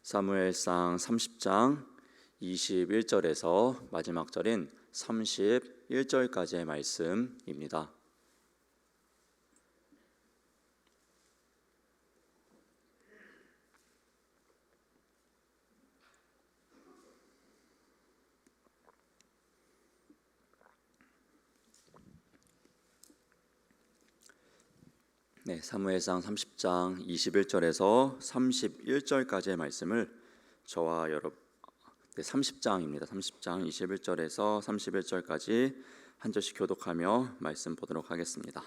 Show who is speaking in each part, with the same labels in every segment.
Speaker 1: 사무엘상 30장 21절에서 마지막 절인 31절까지의 말씀입니다. 사무엘상 30장 21절에서 31절까지의 말씀을 저와 여러분 30장입니다. 30장 21절에서 31절까지 한 절씩 교독하며 말씀 보도록 하겠습니다.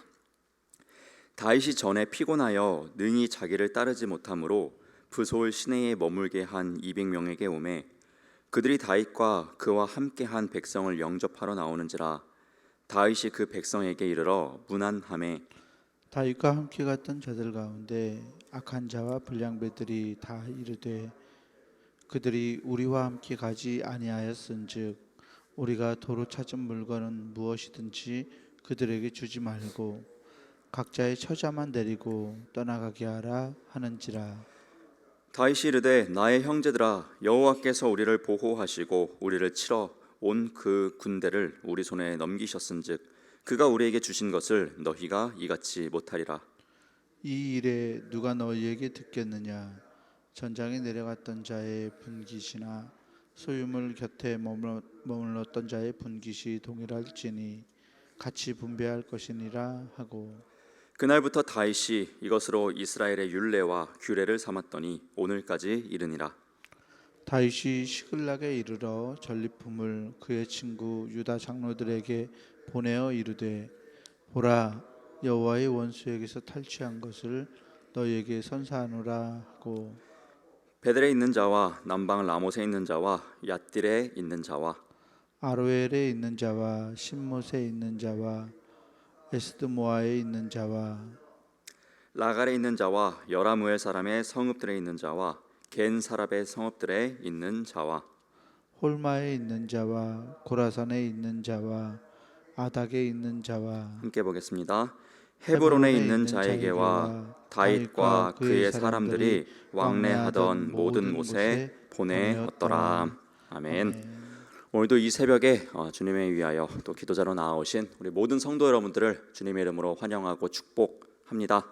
Speaker 1: 다윗이 전에 피곤하여 능히 자기를 따르지 못하므로 브솔 시내에 머물게 한 200명에게 오매 그들이 다윗과 그와 함께한 백성을 영접하러 나오는지라 다윗이 그 백성에게 이르러 문안하매
Speaker 2: 다윗과 함께 갔던 자들 가운데 악한 자와 불량배들이 다 이르되 그들이 우리와 함께 가지 아니하였은즉 우리가 도로 찾은 물건은 무엇이든지 그들에게 주지 말고 각자의 처자만 데리고 떠나가게 하라 하는지라.
Speaker 1: 다윗이 이르되 나의 형제들아 여호와께서 우리를 보호하시고 우리를 치러 온 그 군대를 우리 손에 넘기셨은즉 그가 우리에게 주신 것을 너희가 이같이 못하리라.
Speaker 2: 이 일에 누가 너희에게 듣겠느냐? 전장에 내려갔던 자의 분깃이나 소유물 곁에 머물렀던 자의 분깃이 동일할지니 같이 분배할 것이니라 하고
Speaker 1: 그날부터 다윗이 이것으로 이스라엘의 율례와 규례를 삼았더니 오늘까지 이르니라.
Speaker 2: 다윗이 시글락에 이르러 전리품을 그의 친구 유다 장로들에게 보내어 이르되 보라 여호와의 원수에게서 탈취한 것을 너희에게 선사하노라 하고
Speaker 1: 베델에 있는 자와 남방 라못에 있는 자와 얏딜에 있는 자와
Speaker 2: 아로엘에 있는 자와 신못에 있는 자와 에스드모아에 있는 자와
Speaker 1: 라갈에 있는 자와 여라무엘 사람의 성읍들에 있는 자와 겐 사람의 성읍들에 있는 자와
Speaker 2: 홀마에 있는 자와 고라산에 있는 자와 아닥에 있는 자와
Speaker 1: 함께 보겠습니다. 헤브론에 있는 자에게와 다윗과 그의 사람들이 왕래하던 모든 곳에 보내었더라. 아멘. 오늘도 이 새벽에 주님을 위하여 또 기도자로 나아오신 우리 모든 성도 여러분들을 주님의 이름으로 환영하고 축복합니다.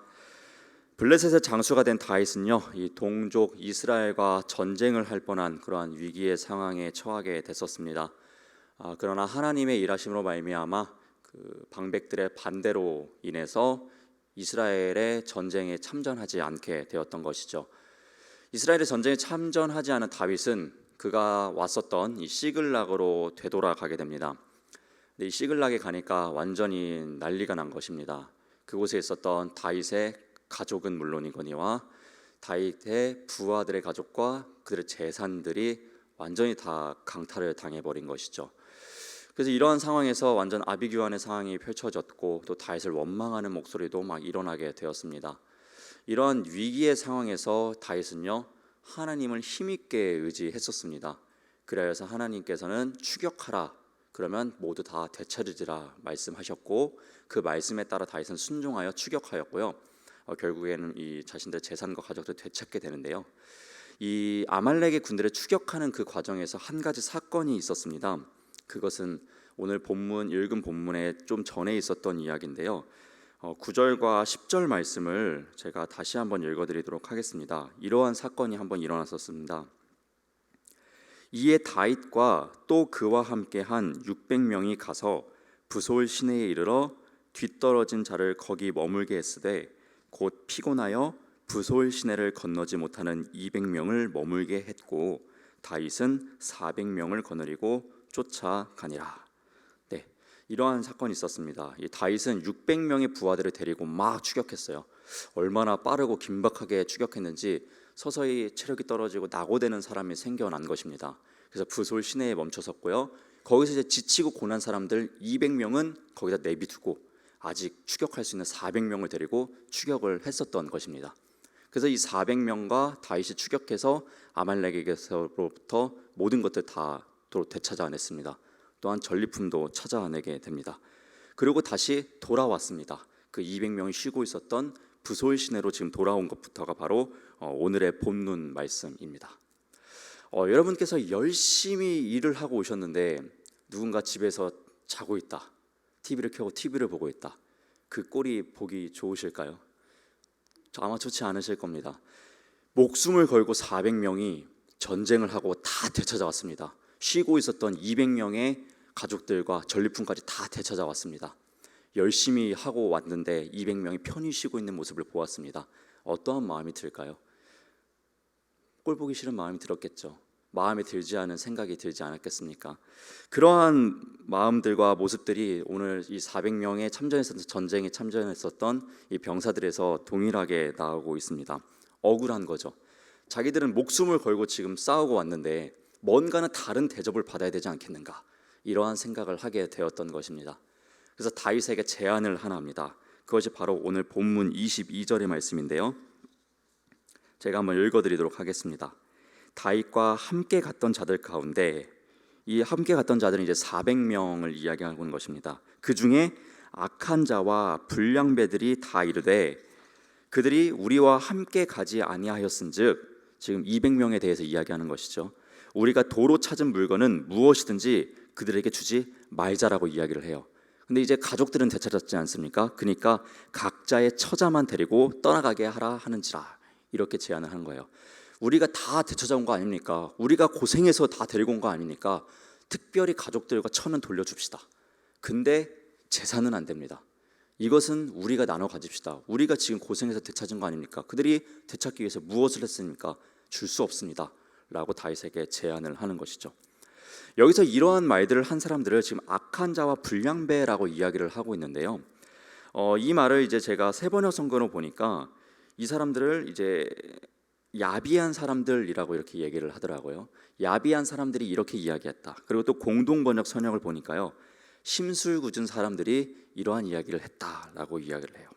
Speaker 1: 블레셋의 장수가 된 다윗은요, 이 동족 이스라엘과 전쟁을 할 뻔한 그러한 위기의 상황에 처하게 됐었습니다. 그러나 하나님의 일하심으로 말미암아 그 방백들의 반대로 인해서 이스라엘의 전쟁에 참전하지 않게 되었던 것이죠. 이스라엘의 전쟁에 참전하지 않은 다윗은 그가 왔었던 이 시글락으로 되돌아가게 됩니다. 근데 이 시글락에 가니까 완전히 난리가 난 것입니다. 그곳에 있었던 다윗의 가족은 물론이거니와 다윗의 부하들의 가족과 그들의 재산들이 완전히 다 강탈을 당해버린 것이죠. 그래서 이러한 상황에서 완전 아비규환의 상황이 펼쳐졌고 또 다윗을 원망하는 목소리도 막 일어나게 되었습니다. 이러한 위기의 상황에서 다윗은요 하나님을 힘있게 의지했었습니다. 그래서 하나님께서는 추격하라 그러면 모두 다 되찾으리라 말씀하셨고 그 말씀에 따라 다윗은 순종하여 추격하였고요. 결국에는 이 자신들의 재산과 가족들을 되찾게 되는데요. 이 아말렉의 군대를 추격하는 그 과정에서 한 가지 사건이 있었습니다. 그것은 오늘 본문 읽은 본문에 좀 전에 있었던 이야기인데요. 9절과 10절 말씀을 제가 다시 한번 읽어드리도록 하겠습니다. 이러한 사건이 한번 일어났었습니다. 이에 다윗과 또 그와 함께한 600명이 가서 브솔 시내에 이르러 뒤떨어진 자를 거기 머물게 했으되 곧 피곤하여 브솔 시내를 건너지 못하는 200명을 머물게 했고 다윗은 400명을 거느리고 쫓아가니라. 네, 이러한 사건이 있었습니다. 이 다윗은 600명의 부하들을 데리고 막 추격했어요. 얼마나 빠르고 긴박하게 추격했는지 서서히 체력이 떨어지고 낙오되는 사람이 생겨난 것입니다. 그래서 브솔 시내에 멈춰섰고요. 거기서 이제 지치고 고난 사람들 200명은 거기다 내비두고 아직 추격할 수 있는 400명을 데리고 추격을 했었던 것입니다. 그래서 이 400명과 다윗이 추격해서 아말렉에게서로부터 모든 것들 다 되찾아냈습니다. 또한 전리품도 찾아내게 됩니다. 그리고 다시 돌아왔습니다. 그 200명이 쉬고 있었던 브솔 시내로 지금 돌아온 것부터가 바로 오늘의 본문 말씀입니다. 여러분께서 열심히 일을 하고 오셨는데 누군가 집에서 자고 있다, TV를 켜고 TV를 보고 있다. 그 꼴이 보기 좋으실까요? 아마 좋지 않으실 겁니다. 목숨을 걸고 400명이 전쟁을 하고 다 되찾아왔습니다. 쉬고 있었던 200명의 가족들과 전리품까지 다 되찾아왔습니다. 열심히 하고 왔는데 200명이 편히 쉬고 있는 모습을 보았습니다. 어떠한 마음이 들까요? 꼴 보기 싫은 마음이 들었겠죠. 마음에 들지 않은 생각이 들지 않았겠습니까? 그러한 마음들과 모습들이 오늘 이 400명의 전쟁에 참전했었던 이 병사들에서 동일하게 나오고 있습니다. 억울한 거죠. 자기들은 목숨을 걸고 지금 싸우고 왔는데 뭔가는 다른 대접을 받아야 되지 않겠는가, 이러한 생각을 하게 되었던 것입니다. 그래서 다윗에게 제안을 하나 합니다. 그것이 바로 오늘 본문 22절의 말씀인데요, 제가 한번 읽어드리도록 하겠습니다. 다윗과 함께 갔던 자들 가운데, 이 함께 갔던 자들은 이제 400명을 이야기하고 있는 것입니다. 그 중에 악한 자와 불량배들이 다 이르되 그들이 우리와 함께 가지 아니하였은즉, 지금 200명에 대해서 이야기하는 것이죠. 우리가 도로 찾은 물건은 무엇이든지 그들에게 주지 말자라고 이야기를 해요. 근데 이제 가족들은 되찾았지 않습니까? 그러니까 각자의 처자만 데리고 떠나가게 하라 하는지라, 이렇게 제안을 하는 거예요. 우리가 다 되찾아온 거 아닙니까? 우리가 고생해서 다 데리고 온 거 아닙니까? 특별히 가족들과 처는 돌려줍시다. 근데 재산은 안 됩니다. 이것은 우리가 나눠 가집시다. 우리가 지금 고생해서 되찾은 거 아닙니까? 그들이 되찾기 위해서 무엇을 했습니까? 줄 수 없습니다 라고 다윗에게 제안을 하는 것이죠. 여기서 이러한 말들을 한 사람들을 지금 악한 자와 불량배라고 이야기를 하고 있는데요, 이 말을 이제 제가 세번역 성경으로 보니까 이 사람들을 이제 야비한 사람들이라고 이렇게 얘기를 하더라고요. 야비한 사람들이 이렇게 이야기했다. 그리고 또 공동번역 선역을 보니까요, 심술궂은 사람들이 이러한 이야기를 했다라고 이야기를 해요.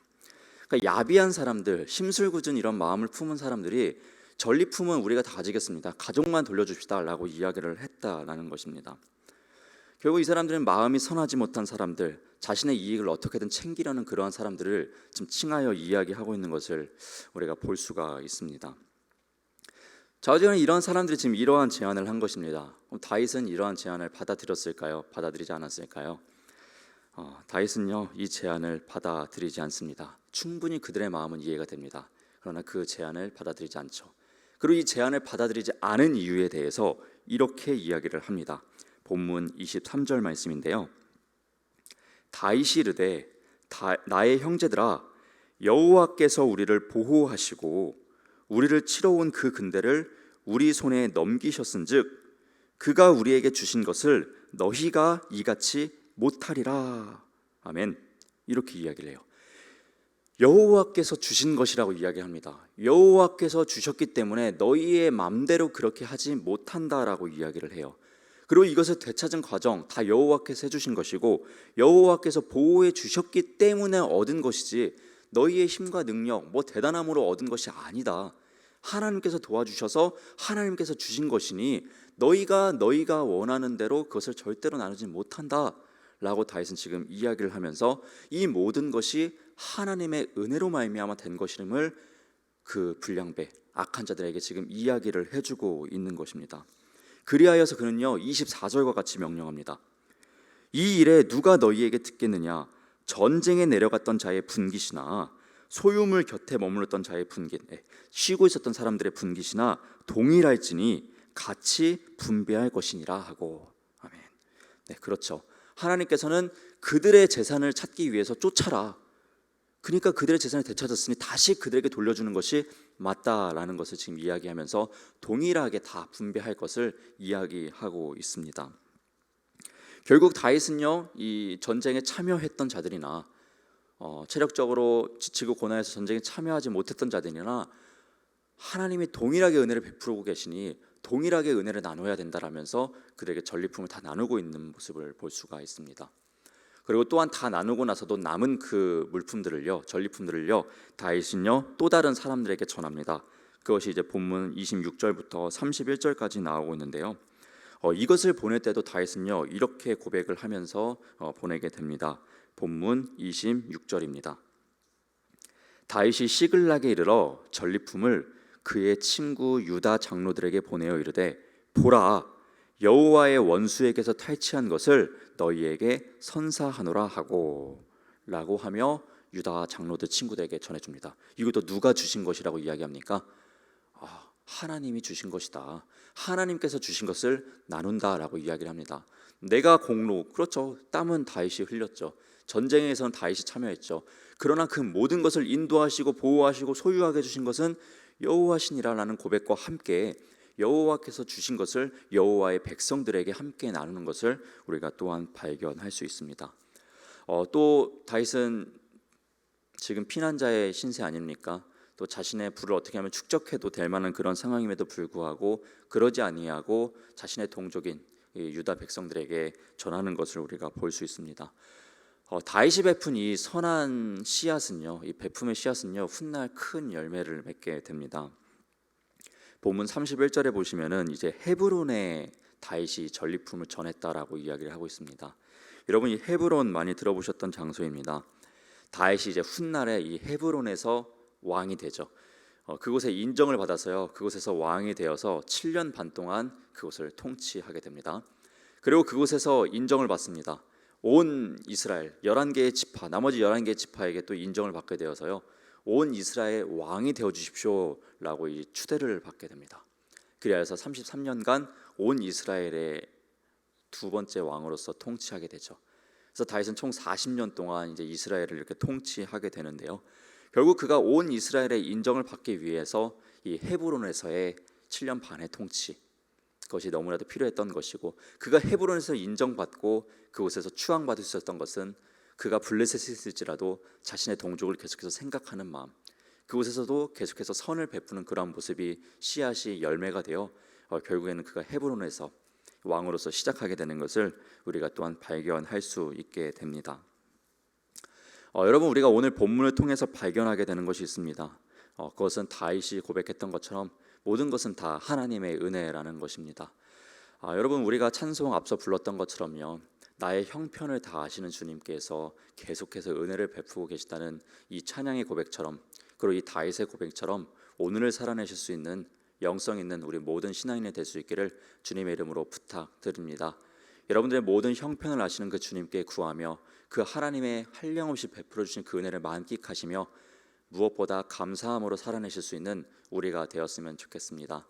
Speaker 1: 그러니까 야비한 사람들, 심술궂은 이런 마음을 품은 사람들이 전리품은 우리가 다 가지겠습니다, 가족만 돌려줍시다라고 이야기를 했다라는 것입니다. 결국 이 사람들은 마음이 선하지 못한 사람들, 자신의 이익을 어떻게든 챙기려는 그러한 사람들을 지금 칭하여 이야기하고 있는 것을 우리가 볼 수가 있습니다. 자, 어쨌든 이런 사람들이 지금 이러한 제안을 한 것입니다. 그럼 다윗은 이러한 제안을 받아들였을까요? 받아들이지 않았을까요? 다윗은요, 이 제안을 받아들이지 않습니다. 충분히 그들의 마음은 이해가 됩니다. 그러나 그 제안을 받아들이지 않죠. 그리고 이 제안을 받아들이지 않은 이유에 대해서 이렇게 이야기를 합니다. 본문 23절 말씀인데요, 다윗이 이르되 나의 형제들아, 여호와께서 우리를 보호하시고 우리를 치러 온 그 군대를 우리 손에 넘기셨은즉 그가 우리에게 주신 것을 너희가 이같이 못하리라. 아멘. 이렇게 이야기를 해요. 여호와께서 주신 것이라고 이야기합니다. 여호와께서 주셨기 때문에 너희의 맘대로 그렇게 하지 못한다라고 이야기를 해요. 그리고 이것을 되찾은 과정 다 여호와께서 해주신 것이고 여호와께서 보호해 주셨기 때문에 얻은 것이지 너희의 힘과 능력, 대단함으로 얻은 것이 아니다. 하나님께서 도와주셔서 하나님께서 주신 것이니 너희가 원하는 대로 그것을 절대로 나누지 못한다 라고 다윗은 지금 이야기를 하면서 이 모든 것이 하나님의 은혜로 말미암아 된 것임을 그 불량배, 악한 자들에게 지금 이야기를 해주고 있는 것입니다. 그리하여서 그는요 24절과 같이 명령합니다. 이 일에 누가 너희에게 듣겠느냐? 전쟁에 내려갔던 자의 분깃이나 소유물 곁에 머물렀던 자의 분깃, 쉬고 있었던 사람들의 분깃이나 동일할지니 같이 분배할 것이니라 하고. 아멘. 네, 그렇죠. 하나님께서는 그들의 재산을 찾기 위해서 쫓아라. 그러니까 그들의 재산을 되찾았으니 다시 그들에게 돌려주는 것이 맞다라는 것을 지금 이야기하면서 동일하게 다 분배할 것을 이야기하고 있습니다. 결국 다윗은요 이 전쟁에 참여했던 자들이나 체력적으로 지치고 고난해서 전쟁에 참여하지 못했던 자들이나 하나님이 동일하게 은혜를 베풀고 계시니 동일하게 은혜를 나눠야 된다라면서 그들에게 전리품을 다 나누고 있는 모습을 볼 수가 있습니다. 그리고 또한 다 나누고 나서도 남은 그 물품들을요, 전리품들을요, 다윗은요 또 다른 사람들에게 전합니다. 그것이 이제 본문 26절부터 31절까지 나오고 있는데요. 이것을 보낼 때도 다윗은요 이렇게 고백을 하면서 보내게 됩니다. 본문 26절입니다. 다윗이 시글락에 이르러 전리품을 그의 친구 유다 장로들에게 보내어 이르되 보라, 여호와의 원수에게서 탈취한 것을 너희에게 선사하노라 하고 라고 하며 유다 장로들 친구들에게 전해줍니다. 이것도 누가 주신 것이라고 이야기합니까? 하나님이 주신 것이다. 하나님께서 주신 것을 나눈다라고 이야기를 합니다. 내가 공로, 그렇죠. 땀은 다윗이 흘렸죠. 전쟁에서는 다윗이 참여했죠. 그러나 그 모든 것을 인도하시고 보호하시고 소유하게 주신 것은 여호와시니라라는 고백과 함께 여호와께서 주신 것을 여호와의 백성들에게 함께 나누는 것을 우리가 또한 발견할 수 있습니다. 또 다윗은 지금 피난자의 신세 아닙니까? 또 자신의 부를 어떻게 하면 축적해도 될 만한 그런 상황임에도 불구하고 그러지 아니하고 자신의 동족인 유다 백성들에게 전하는 것을 우리가 볼 수 있습니다. 다윗이 베푼 이 선한 씨앗은요, 이 베품의 씨앗은요, 훗날 큰 열매를 맺게 됩니다. 본문 31절에 보시면은 이제 헤브론에 다윗이 전리품을 전했다라고 이야기를 하고 있습니다. 여러분, 이 헤브론 많이 들어보셨던 장소입니다. 다윗이 이제 훗날에 이 헤브론에서 왕이 되죠. 그곳에 인정을 받아서요, 그곳에서 왕이 되어서 7년 반 동안 그곳을 통치하게 됩니다. 그리고 그곳에서 인정을 받습니다. 온 이스라엘 11개의 지파, 나머지 11개의 지파에게 또 인정을 받게 되어서요, 온 이스라엘 왕이 되어 주십시오라고 이 추대를 받게 됩니다. 그래서 33년간 온 이스라엘의 두 번째 왕으로서 통치하게 되죠. 그래서 다윗은 총 40년 동안 이제 이스라엘을 이렇게 통치하게 되는데요. 결국 그가 온 이스라엘의 인정을 받기 위해서 이 헤브론에서의 7년 반의 통치, 그것이 너무나도 필요했던 것이고, 그가 헤브론에서 인정받고 그곳에서 추앙받을 수 있었던 것은 그가 블레셋이 있을지라도 자신의 동족을 계속해서 생각하는 마음, 그곳에서도 계속해서 선을 베푸는 그런 모습이 씨앗이 열매가 되어 결국에는 그가 헤브론에서 왕으로서 시작하게 되는 것을 우리가 또한 발견할 수 있게 됩니다. 여러분, 우리가 오늘 본문을 통해서 발견하게 되는 것이 있습니다. 그것은 다윗이 고백했던 것처럼 모든 것은 다 하나님의 은혜라는 것입니다. 여러분, 우리가 찬송 앞서 불렀던 것처럼요, 나의 형편을 다 아시는 주님께서 계속해서 은혜를 베푸고 계시다는 이 찬양의 고백처럼, 그리고 이 다윗의 고백처럼 오늘을 살아내실 수 있는 영성 있는 우리 모든 신앙인이 될 수 있기를 주님의 이름으로 부탁드립니다. 여러분들의 모든 형편을 아시는 그 주님께 구하며 그 하나님의 한량없이 베풀어 주신 그 은혜를 만끽하시며 무엇보다 감사함으로 살아내실 수 있는 우리가 되었으면 좋겠습니다.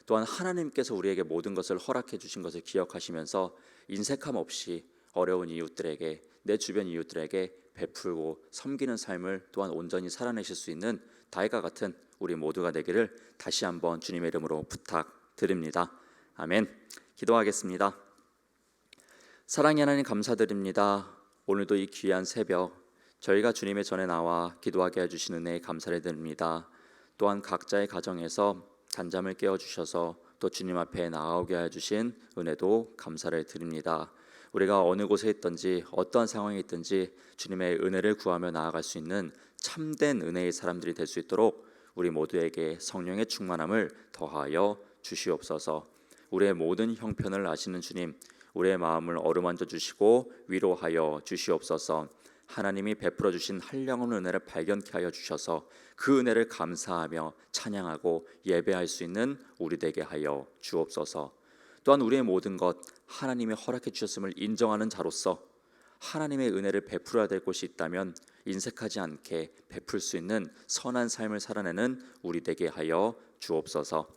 Speaker 1: 또한 하나님께서 우리에게 모든 것을 허락해 주신 것을 기억하시면서 인색함 없이 어려운 이웃들에게, 내 주변 이웃들에게 베풀고 섬기는 삶을 또한 온전히 살아내실 수 있는 다윗과 같은 우리 모두가 되기를 다시 한번 주님의 이름으로 부탁드립니다. 아멘. 기도하겠습니다. 사랑의 하나님, 감사드립니다. 오늘도 이 귀한 새벽 저희가 주님의 전에 나와 기도하게 해주신 은혜에 감사를 드립니다. 또한 각자의 가정에서 단잠을 깨워주셔서 또 주님 앞에 나아오게 해주신 은혜도 감사를 드립니다. 우리가 어느 곳에 있든지 어떠한 상황에 있든지 주님의 은혜를 구하며 나아갈 수 있는 참된 은혜의 사람들이 될 수 있도록 우리 모두에게 성령의 충만함을 더하여 주시옵소서. 우리의 모든 형편을 아시는 주님, 우리의 마음을 어루만져 주시고 위로하여 주시옵소서. 하나님이 베풀어 주신 한량없는 은혜를 발견케 하여 주셔서 그 은혜를 감사하며 찬양하고 예배할 수 있는 우리 되게 하여 주옵소서. 또한 우리의 모든 것 하나님이 허락해 주셨음을 인정하는 자로서 하나님의 은혜를 베풀어야 될 곳이 있다면 인색하지 않게 베풀 수 있는 선한 삶을 살아내는 우리 되게 하여 주옵소서.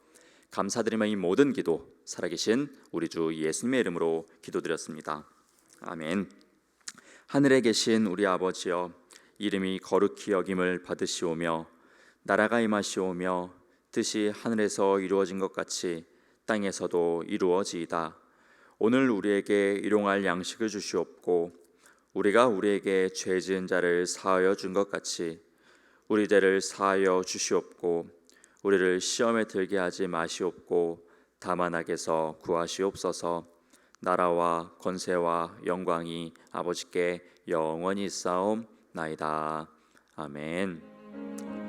Speaker 1: 감사드리며 이 모든 기도 살아계신 우리 주 예수님의 이름으로 기도드렸습니다. 아멘. 하늘에 계신 우리 아버지여, 이름이 거룩히 여김을 받으시오며 나라가 임하시오며 뜻이 하늘에서 이루어진 것 같이 땅에서도 이루어지이다. 오늘 우리에게 일용할 양식을 주시옵고 우리가 우리에게 죄 지은 자를 사하여 준 것 같이 우리 죄를 사하여 주시옵고 우리를 시험에 들게 하지 마시옵고 다만 악에서 구하시옵소서. 나라와 권세와 영광이 아버지께 영원히 있사옵나이다. 아멘.